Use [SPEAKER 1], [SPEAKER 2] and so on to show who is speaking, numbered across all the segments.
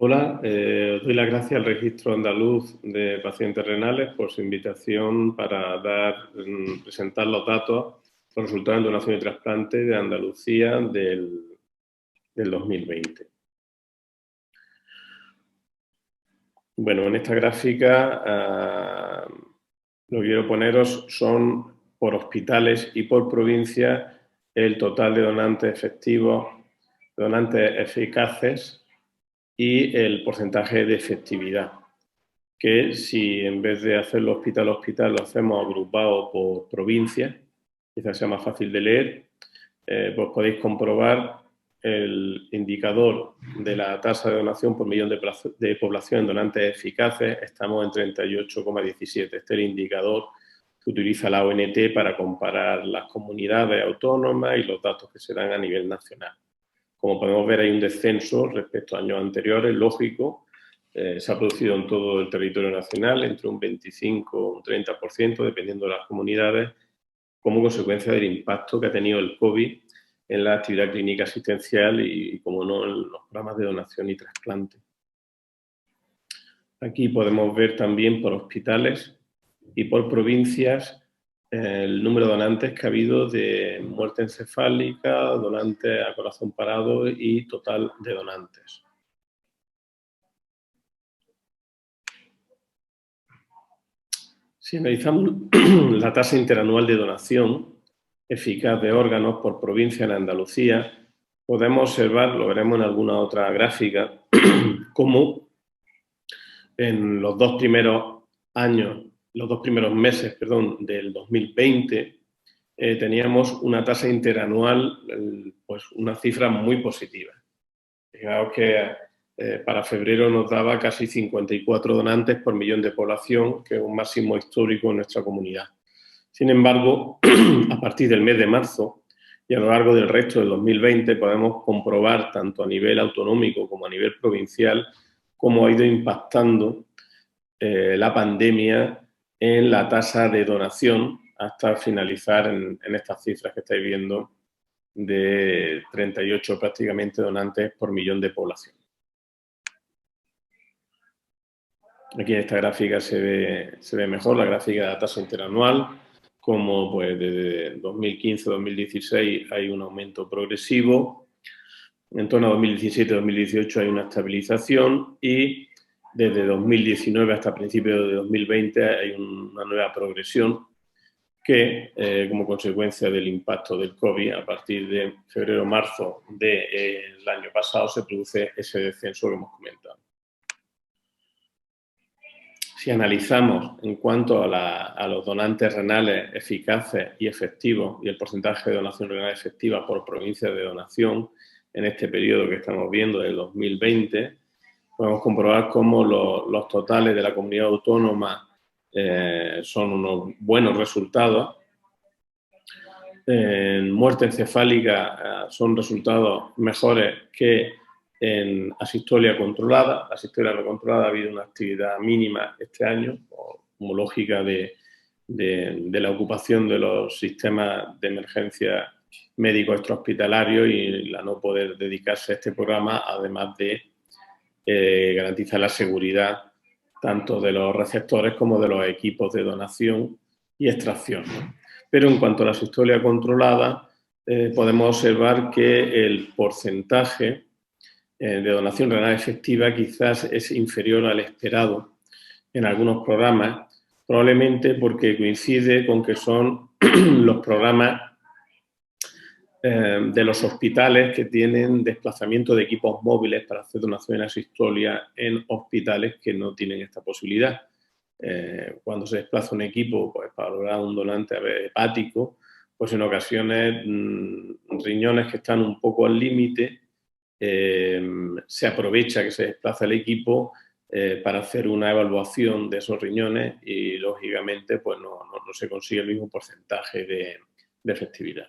[SPEAKER 1] Hola, doy las gracias al Registro Andaluz de Pacientes Renales por su invitación para presentar los datos, los resultados de donación y trasplante de Andalucía del 2020. Bueno, en esta gráfica lo que quiero poneros son por hospitales y por provincias el total de donantes efectivos, donantes eficaces y el porcentaje de efectividad. Que si en vez de hacerlo hospital a hospital lo hacemos agrupado por provincia, quizás sea más fácil de leer, pues podéis comprobar el indicador de la tasa de donación por millón de población en donantes eficaces. Estamos en 38,17. Este es el indicador que utiliza la ONT para comparar las comunidades autónomas y los datos que se dan a nivel nacional. Como podemos ver, hay un descenso respecto a años anteriores, lógico. Se ha producido en todo el territorio nacional entre un 25 o un 30%, dependiendo de las comunidades, como consecuencia del impacto que ha tenido el COVID en la actividad clínica asistencial y, como no, en los programas de donación y trasplante. Aquí podemos ver también por hospitales y por provincias el número de donantes que ha habido de muerte encefálica, donantes a corazón parado y total de donantes. Si analizamos la tasa interanual de donación eficaz de órganos por provincia en Andalucía, podemos observar, lo veremos en alguna otra gráfica, cómo en los dos primeros meses, del 2020, teníamos una tasa interanual, pues una cifra muy positiva. Fijaos que para febrero nos daba casi 54 donantes por millón de población, que es un máximo histórico en nuestra comunidad. Sin embargo, a partir del mes de marzo y a lo largo del resto del 2020 podemos comprobar, tanto a nivel autonómico como a nivel provincial, cómo ha ido impactando la pandemia en la tasa de donación hasta finalizar en estas cifras que estáis viendo de 38 prácticamente donantes por millón de población. Aquí en esta gráfica se ve mejor la gráfica de la tasa interanual, como pues desde 2015 a 2016 hay un aumento progresivo, en torno a 2017-2018 hay una estabilización y desde 2019 hasta principios de 2020 hay una nueva progresión que, como consecuencia del impacto del COVID, a partir de febrero-marzo del año pasado se produce ese descenso que hemos comentado. Si analizamos en cuanto a los donantes renales eficaces y efectivos y el porcentaje de donación renal efectiva por provincia de donación en este periodo que estamos viendo del 2020, podemos comprobar cómo los totales de la comunidad autónoma son unos buenos resultados. En muerte encefálica son resultados mejores que en asistolia controlada. Asistolia no controlada ha habido una actividad mínima este año, como lógica de la ocupación de los sistemas de emergencia médicos extrahospitalarios y la no poder dedicarse a este programa, además de garantizar la seguridad tanto de los receptores como de los equipos de donación y extracción, ¿no? Pero en cuanto a la asistolia controlada, podemos observar que el porcentaje de donación renal efectiva quizás es inferior al esperado en algunos programas, probablemente porque coincide con que son los programas de los hospitales que tienen desplazamiento de equipos móviles para hacer donación en asistolia en hospitales que no tienen esta posibilidad. Cuando se desplaza un equipo pues, para lograr un donante hepático, pues en ocasiones riñones que están un poco al límite, se aprovecha que se desplaza el equipo para hacer una evaluación de esos riñones y lógicamente pues no se consigue el mismo porcentaje de efectividad.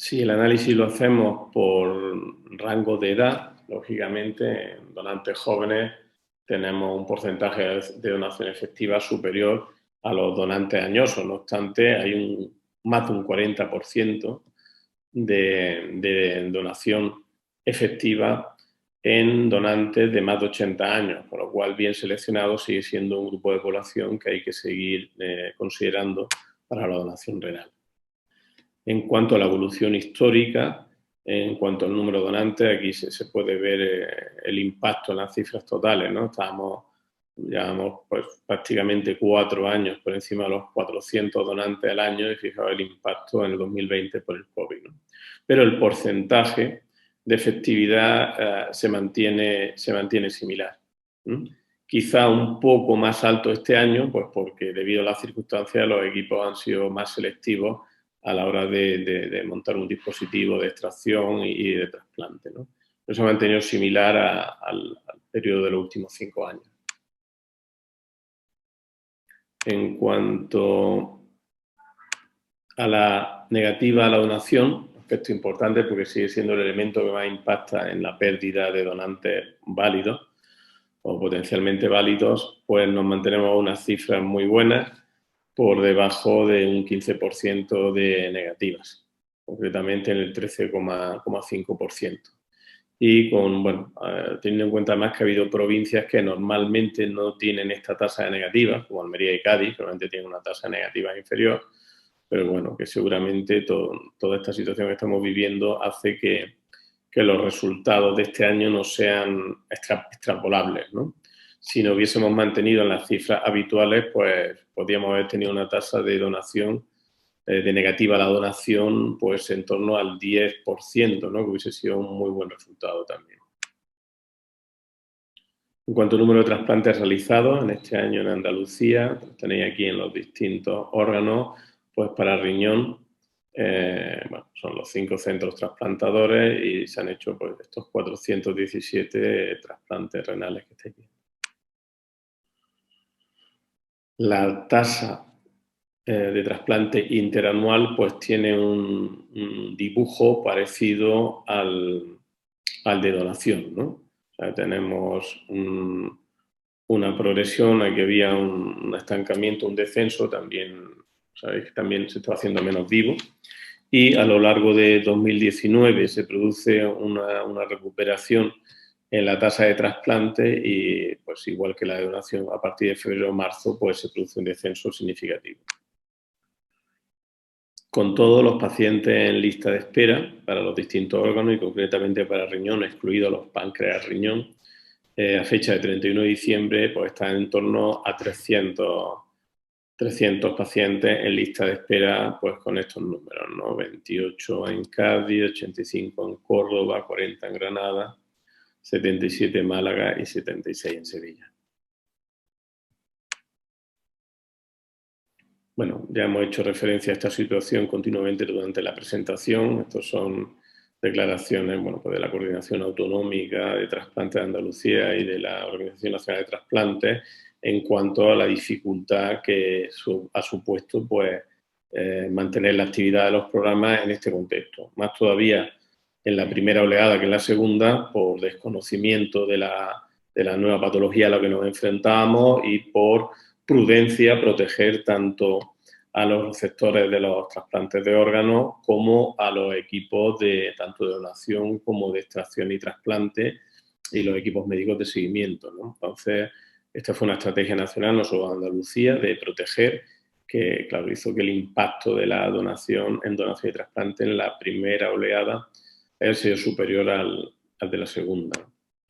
[SPEAKER 1] Si el análisis lo hacemos por rango de edad, lógicamente en donantes jóvenes tenemos un porcentaje de donación efectiva superior a los donantes añosos. No obstante, hay más de un 40% de donación efectiva en donantes de más de 80 años, con lo cual bien seleccionado sigue siendo un grupo de población que hay que seguir considerando para la donación renal. En cuanto a la evolución histórica, en cuanto al número de donantes, aquí se puede ver el impacto en las cifras totales, ¿no? Llevamos pues, prácticamente 4 años por encima de los 400 donantes al año y fijaos el impacto en el 2020 por el COVID, ¿no? Pero el porcentaje de efectividad se mantiene similar. Quizá un poco más alto este año, pues porque debido a las circunstancias los equipos han sido más selectivos a la hora de montar un dispositivo de extracción y de trasplante, ¿no? Pero se ha mantenido similar al periodo de los últimos 5 años. En cuanto a la negativa a la donación, aspecto importante porque sigue siendo el elemento que más impacta en la pérdida de donantes válidos o potencialmente válidos, pues nos mantenemos unas cifras muy buenas por debajo de un 15% de negativas, concretamente en el 13,5%. Y teniendo en cuenta más que ha habido provincias que normalmente no tienen esta tasa de negativa, como Almería y Cádiz, que normalmente tienen una tasa negativa inferior, pero bueno, que seguramente toda esta situación que estamos viviendo hace que los resultados de este año no sean extrapolables, ¿no? Si nos hubiésemos mantenido en las cifras habituales, pues podríamos haber tenido una tasa de donación, de negativa a la donación, pues en torno al 10%, ¿no? Que hubiese sido un muy buen resultado también. En cuanto al número de trasplantes realizados en este año en Andalucía, tenéis aquí en los distintos órganos, pues para riñón, son los 5 centros trasplantadores y se han hecho pues, estos 417 trasplantes renales que estáis viendo. La tasa de trasplante interanual pues tiene un dibujo parecido al de donación, ¿no? O sea, tenemos una progresión, aquí había un estancamiento, un descenso, también sabéis que también se está haciendo menos vivo. Y a lo largo de 2019 se produce una recuperación en la tasa de trasplante y, pues igual que la de donación, a partir de febrero o marzo, pues se produce un descenso significativo. Con todos los pacientes en lista de espera para los distintos órganos y concretamente para riñón, excluidos los páncreas riñón, a fecha de 31 de diciembre, pues están en torno a 300 pacientes en lista de espera, pues con estos números, ¿no? 28 en Cádiz, 85 en Córdoba, 40 en Granada, 77 en Málaga y 76 en Sevilla. Bueno, ya hemos hecho referencia a esta situación continuamente durante la presentación. Estos son declaraciones, pues de la Coordinación Autonómica de Trasplantes de Andalucía y de la Organización Nacional de Trasplantes en cuanto a la dificultad que ha supuesto pues, mantener la actividad de los programas en este contexto. Más todavía en la primera oleada que en la segunda, por desconocimiento de la nueva patología a la que nos enfrentábamos y por prudencia proteger tanto a los receptores de los trasplantes de órganos como a los equipos tanto de donación como de extracción y trasplante y los equipos médicos de seguimiento, ¿no? Entonces, esta fue una estrategia nacional, no solo de Andalucía, de proteger, que claro, hizo que el impacto de la donación en donación y trasplante en la primera oleada haya sido superior al de la segunda,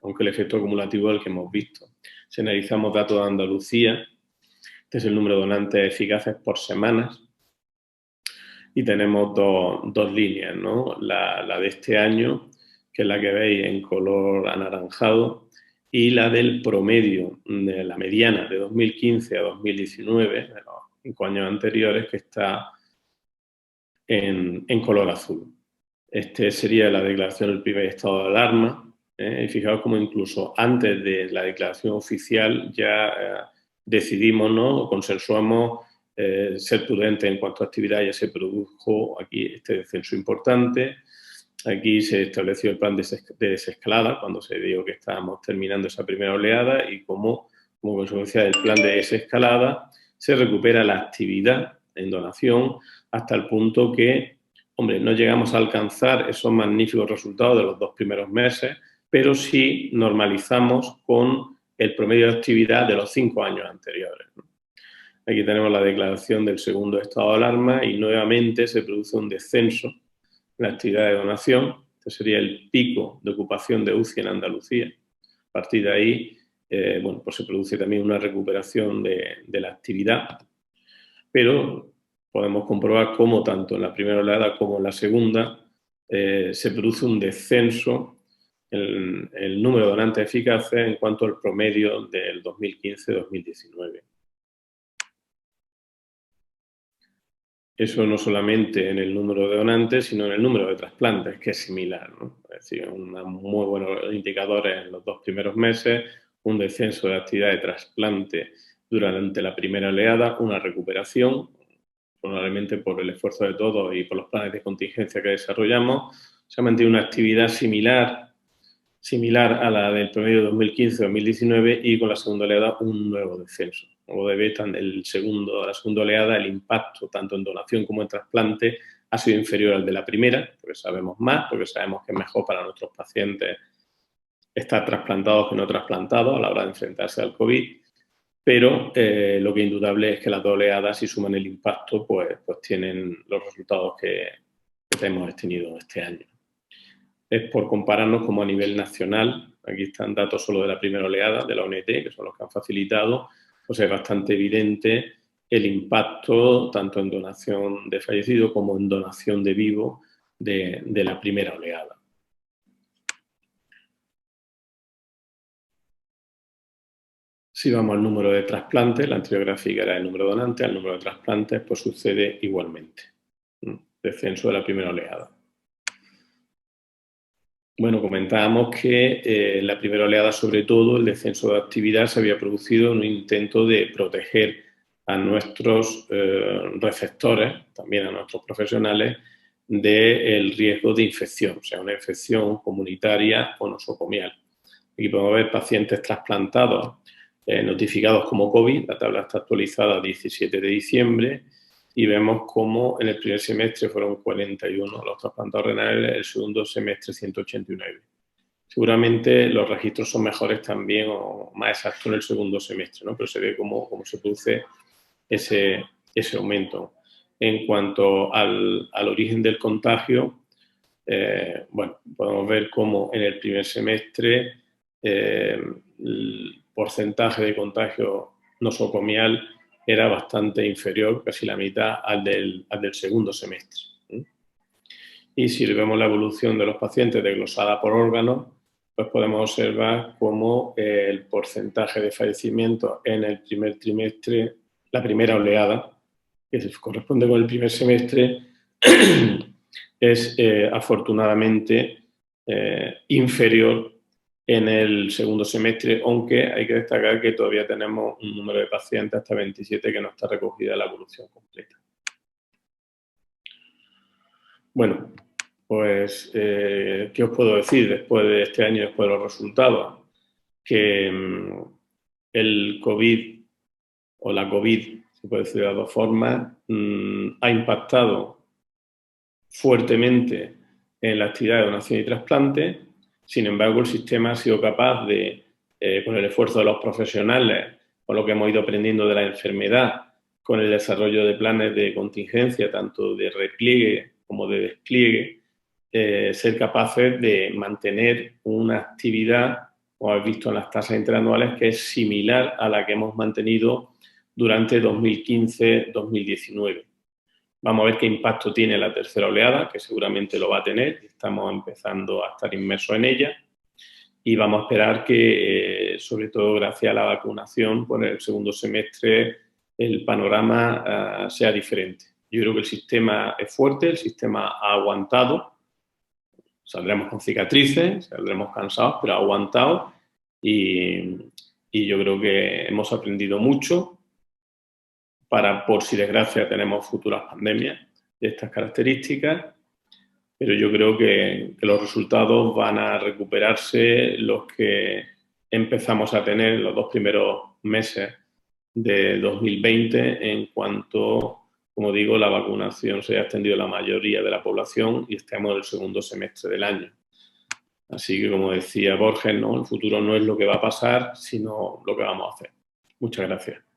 [SPEAKER 1] aunque el efecto acumulativo es el que hemos visto. Si analizamos datos de Andalucía, este es el número de donantes eficaces por semanas y tenemos dos líneas, ¿no? La de este año, que es la que veis en color anaranjado, y la del promedio, de la mediana de 2015 a 2019, de los 5 años anteriores, que está en color azul. Este sería la declaración del primer estado de alarma, y fijaos como incluso antes de la declaración oficial ya decidimos, ¿no? Consensuamos ser prudentes en cuanto a actividad. Ya se produjo aquí este descenso importante. Aquí se estableció el plan de desescalada cuando se dijo que estábamos terminando esa primera oleada y como consecuencia del plan de desescalada se recupera la actividad en donación hasta el punto que hombre, no llegamos a alcanzar esos magníficos resultados de los 2 primeros meses, pero sí normalizamos con el promedio de actividad de los 5 años anteriores, ¿no? Aquí tenemos la declaración del segundo estado de alarma y nuevamente se produce un descenso en la actividad de donación. Este sería el pico de ocupación de UCI en Andalucía. A partir de ahí, bueno, pues se produce también una recuperación de la actividad, pero podemos comprobar cómo tanto en la primera oleada como en la segunda se produce un descenso en el número de donantes eficaces en cuanto al promedio del 2015-2019. Eso no solamente en el número de donantes, sino en el número de trasplantes, que es similar, ¿no? Es decir, muy buenos indicadores en los 2 primeros meses, un descenso de actividad de trasplante durante la primera oleada, una recuperación, probablemente por el esfuerzo de todos y por los planes de contingencia que desarrollamos. Se ha mantenido una actividad similar a la del promedio 2015-2019 y con la segunda oleada un nuevo descenso. Como debe, la segunda oleada, el impacto tanto en donación como en trasplante ha sido inferior al de la primera, porque sabemos más, porque sabemos que es mejor para nuestros pacientes estar trasplantados que no trasplantados a la hora de enfrentarse al COVID, pero lo que es indudable es que las 2 oleadas, si suman el impacto, pues tienen los resultados que hemos tenido este año. Es por compararnos como a nivel nacional, aquí están datos solo de la primera oleada de la ONT, que son los que han facilitado, pues es bastante evidente el impacto tanto en donación de fallecido como en donación de vivo de la primera oleada. Si vamos al número de trasplantes, la anterior gráfica era el número de donantes, al número de trasplantes pues sucede igualmente. Descenso de la primera oleada. Bueno, comentábamos que en la primera oleada, sobre todo, el descenso de actividad se había producido en un intento de proteger a nuestros receptores, también a nuestros profesionales, del riesgo de infección, o sea, una infección comunitaria o nosocomial. Aquí podemos ver pacientes trasplantados notificados como COVID, la tabla está actualizada 17 de diciembre, y vemos cómo en el primer semestre fueron 41 los trasplantados renales, el segundo semestre 189. Seguramente los registros son mejores también o más exactos en el segundo semestre, ¿no? Pero se ve cómo se produce ese aumento. En cuanto al origen del contagio, bueno, podemos ver cómo en el primer semestre el porcentaje de contagio nosocomial era bastante inferior, casi la mitad, al del segundo semestre. Y si vemos la evolución de los pacientes desglosada por órganos, pues podemos observar cómo el porcentaje de fallecimientos en el primer trimestre, la primera oleada, que se corresponde con el primer semestre, es afortunadamente inferior en el segundo semestre, aunque hay que destacar que todavía tenemos un número de pacientes, hasta 27, que no está recogida en la evolución completa. Bueno, pues, ¿qué os puedo decir después de este año, después de los resultados? Que el COVID, o la COVID, se puede decir de 2 formas, ha impactado fuertemente en la actividad de donación y trasplante. Sin embargo, el sistema ha sido capaz de, con el esfuerzo de los profesionales, con lo que hemos ido aprendiendo de la enfermedad, con el desarrollo de planes de contingencia, tanto de repliegue como de despliegue, ser capaces de mantener una actividad, como habéis visto en las tasas interanuales, que es similar a la que hemos mantenido durante 2015-2019. Vamos a ver qué impacto tiene la tercera oleada, que seguramente lo va a tener. Estamos empezando a estar inmersos en ella y vamos a esperar que, sobre todo gracias a la vacunación, pues en el segundo semestre el panorama sea diferente. Yo creo que el sistema es fuerte, el sistema ha aguantado. Saldremos con cicatrices, saldremos cansados, pero ha aguantado y yo creo que hemos aprendido mucho para, por si desgracia tenemos futuras pandemias de estas características, pero yo creo que los resultados van a recuperarse los que empezamos a tener en los 2 primeros meses de 2020 en cuanto como digo, la vacunación se haya extendido a la mayoría de la población y estemos en el segundo semestre del año. Así que, como decía Borges, ¿no? El futuro no es lo que va a pasar, sino lo que vamos a hacer. Muchas gracias.